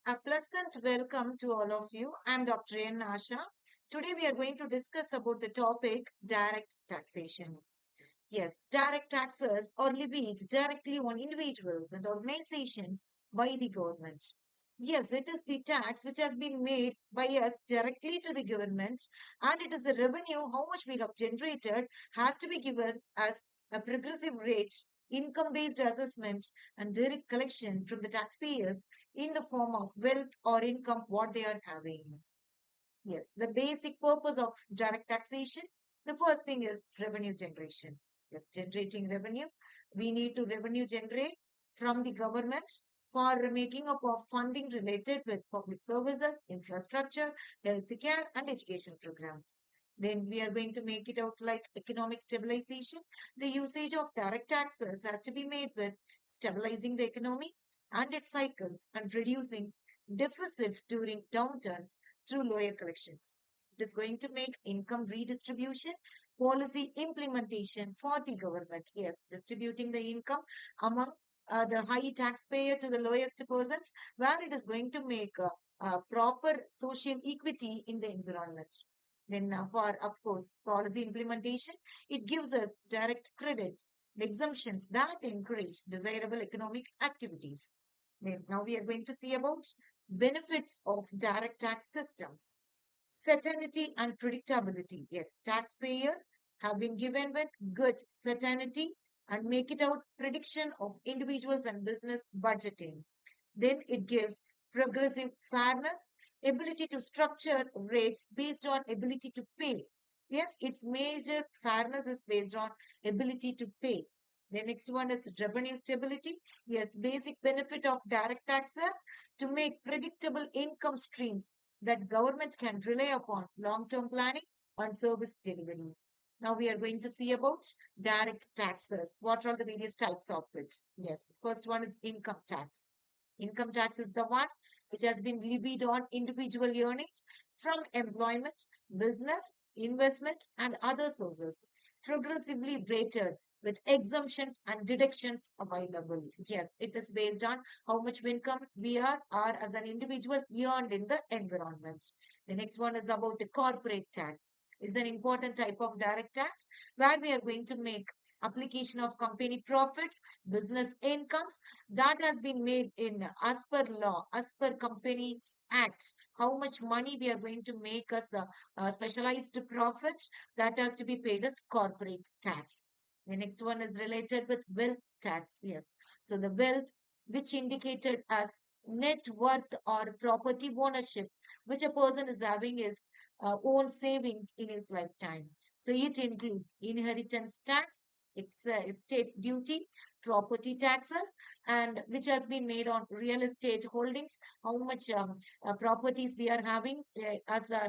A pleasant welcome to all of you. I'm Dr. N. Asha. Today we are going to discuss about the topic direct taxation. Yes, direct taxes are levied directly on individuals and organizations by the government. Yes, it is the tax which has been made by us directly to the government, and it is the revenue, how much we have generated, has to be given as a progressive rate, income based assessment, and direct collection from the taxpayers in the form of wealth or income what they are having. Yes, the basic purpose of direct taxation, the first thing is revenue generation. Yes, generating revenue. We need to revenue generate from the government for making up of funding related with public services, infrastructure, healthcare, and education programs. Then we are going to make it out like economic stabilization. The usage of direct taxes has to be made with stabilizing the economy and its cycles and reducing deficits during downturns through lower collections. It is going to make income redistribution, policy implementation for the government. Yes, distributing the income among the high taxpayer to the lowest persons, where it is going to make a proper social equity in the environment. Then, for of course, policy implementation, it gives us direct credits, exemptions that encourage desirable economic activities. Then, now we are going to see about benefits of direct tax systems. Certainty and predictability. Yes, taxpayers have been given with good certainty and make it out prediction of individuals and business budgeting. Then it gives progressive fairness, ability to structure rates based on ability to pay. Yes, its major fairness is based on ability to pay. The next one is revenue stability. Yes, basic benefit of direct taxes to make predictable income streams that government can rely upon long-term planning and service delivery. Now we are going to see about direct taxes. What are the various types of it? Yes, first one is income tax. Income tax is the one which has been levied on individual earnings from employment, business, investment, and other sources, progressively rated with exemptions and deductions available. Yes, it is based on how much income we are as an individual earned in the environment. The next one is about the corporate tax. It's an important type of direct tax where we are going to make application of company profits, business incomes that has been made in as per law, as per company act, how much money we are going to make as a specialized profit that has to be paid as corporate tax. The next one is related with wealth tax. Yes. So the wealth which indicated as net worth or property ownership, which a person is having his own savings in his lifetime. So it includes inheritance tax, estate duty, property taxes, and which has been made on real estate holdings, how much properties we are having as a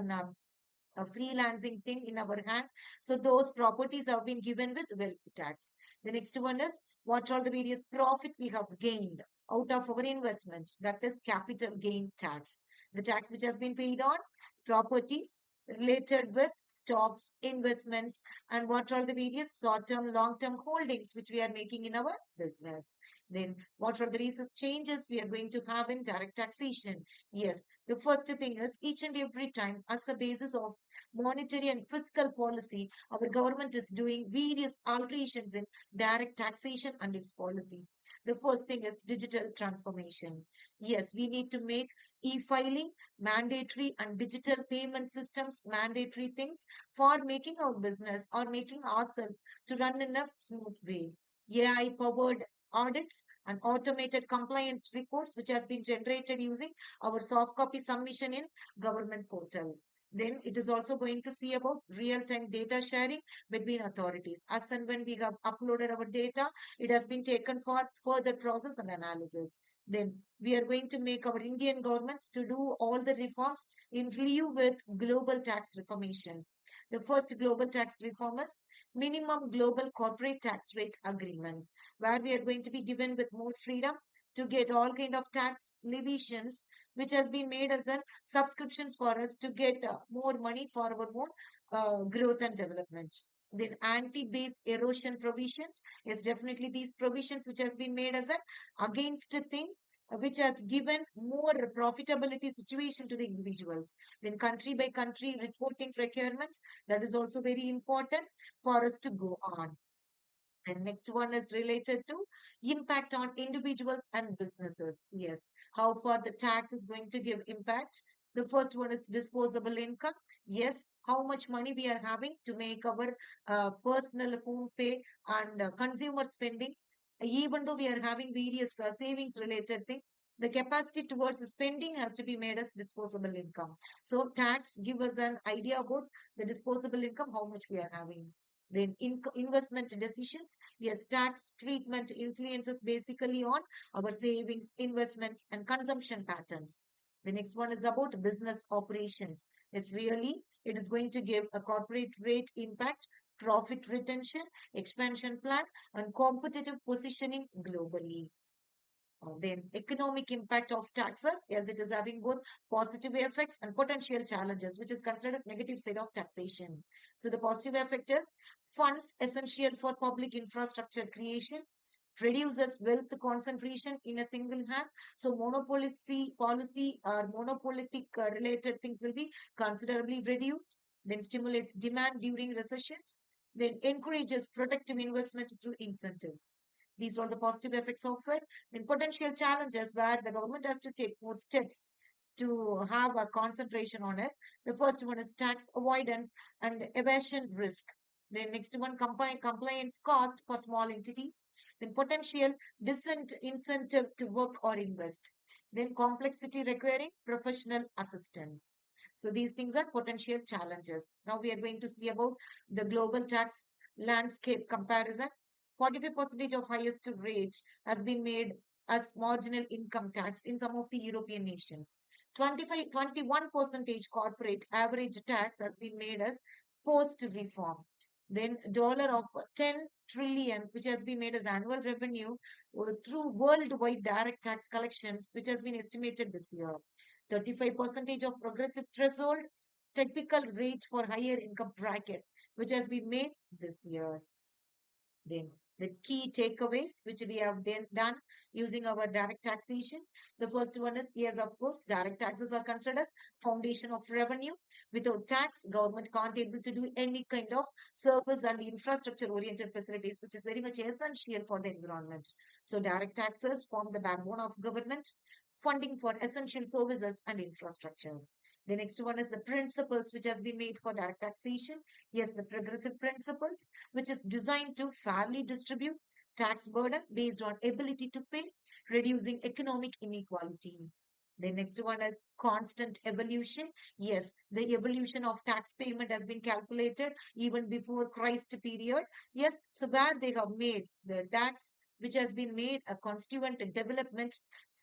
freelancing thing in our hand. So those properties have been given with wealth tax. The next one is what are the various profit we have gained out of our investments. That is capital gain tax. The tax which has been paid on properties related with stocks, investments, and what are the various short-term, long-term holdings which we are making in our business. Then what are the recent changes we are going to have in direct taxation? Yes, the first thing is each and every time as a basis of monetary and fiscal policy, our government is doing various alterations in direct taxation and its policies. The first thing is digital transformation. Yes, we need to make e-filing mandatory and digital payment systems mandatory things for making our business or making ourselves to run in a smooth way. AI powered audits and automated compliance reports which has been generated using our soft copy submission in government portal. Then it is also going to see about real-time data sharing between authorities. As and when we have uploaded our data, it has been taken for further process and analysis. Then we are going to make our Indian government to do all the reforms in lieu with global tax reformations. The first global tax reform is minimum global corporate tax rate agreements, where we are going to be given with more freedom to get all kind of tax leviations which has been made as a subscriptions for us to get more money for our own growth and development. Then anti-base erosion provisions is definitely these provisions which has been made as an against a thing which has given more profitability situation to the individuals. Then country by country reporting requirements, that is also very important for us to go on. And next one is related to impact on individuals and businesses. Yes, how far the tax is going to give impact. The first one is disposable income. Yes, how much money we are having to make our personal home pay and consumer spending. Even though we are having various savings related thing, the capacity towards spending has to be made as disposable income. So tax give us an idea about the disposable income, how much we are having. Then investment decisions. Yes, tax treatment influences basically on our savings, investments, and consumption patterns. The next one is about business operations. It's really, it is going to give a corporate rate impact, profit retention, expansion plan, and competitive positioning globally. Then economic impact of taxes, as it is having both positive effects and potential challenges, which is considered as negative side of taxation. So the positive effect is funds essential for public infrastructure creation, reduces wealth concentration in a single hand. So monopoly policy or monopolistic related things will be considerably reduced. Then stimulates demand during recessions. Then encourages productive investment through incentives. These are the positive effects of it. Then potential challenges where the government has to take more steps to have a concentration on it. The first one is tax avoidance and evasion risk. Then next one, compliance cost for small entities. Then potential disincentive to work or invest. Then complexity requiring professional assistance. So these things are potential challenges. Now we are going to see about the global tax landscape comparison. 45% of highest rate has been made as marginal income tax in some of the European nations. 21% corporate average tax has been made as post reform. Then dollar of 10 trillion, which has been made as annual revenue through worldwide direct tax collections, which has been estimated this year. 35% of progressive threshold, typical rate for higher income brackets, which has been made this year. Then the key takeaways which we have done using our direct taxation. The first one is, yes, of course, direct taxes are considered as foundation of revenue. Without tax, government can't able to do any kind of service and infrastructure oriented facilities, which is very much essential for the environment. So direct taxes form the backbone of government, funding for essential services and infrastructure. The next one is the principles which has been made for direct taxation. Yes, the progressive principles, which is designed to fairly distribute tax burden based on ability to pay, reducing economic inequality. The next one is constant evolution. Yes, the evolution of tax payment has been calculated even before Christ period. Yes, so where they have made the tax which has been made a constituent development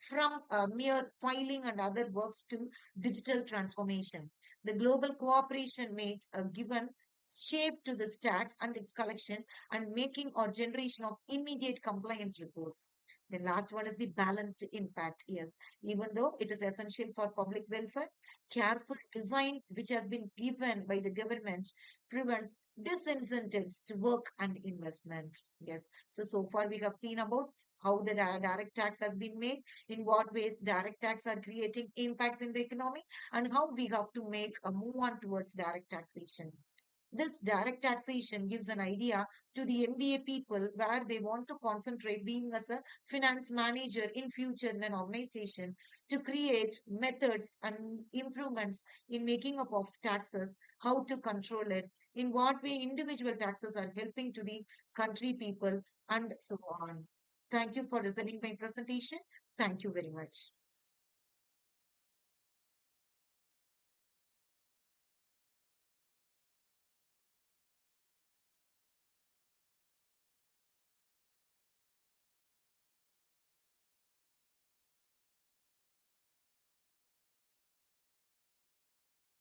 from mere filing and other works to digital transformation. The global cooperation makes a given shape to this tax and its collection and making or generation of immediate compliance reports. The last one is the balanced impact. Yes, even though it is essential for public welfare, careful design which has been given by the government prevents disincentives to work and investment. Yes, so far we have seen about how the direct tax has been made, in what ways direct tax are creating impacts in the economy, and how we have to make a move on towards direct taxation. This direct taxation gives an idea to the MBA people where they want to concentrate being as a finance manager in future in an organization to create methods and improvements in making up of taxes, how to control it, in what way individual taxes are helping to the country people, and so on. Thank you for listening my presentation. Thank you very much.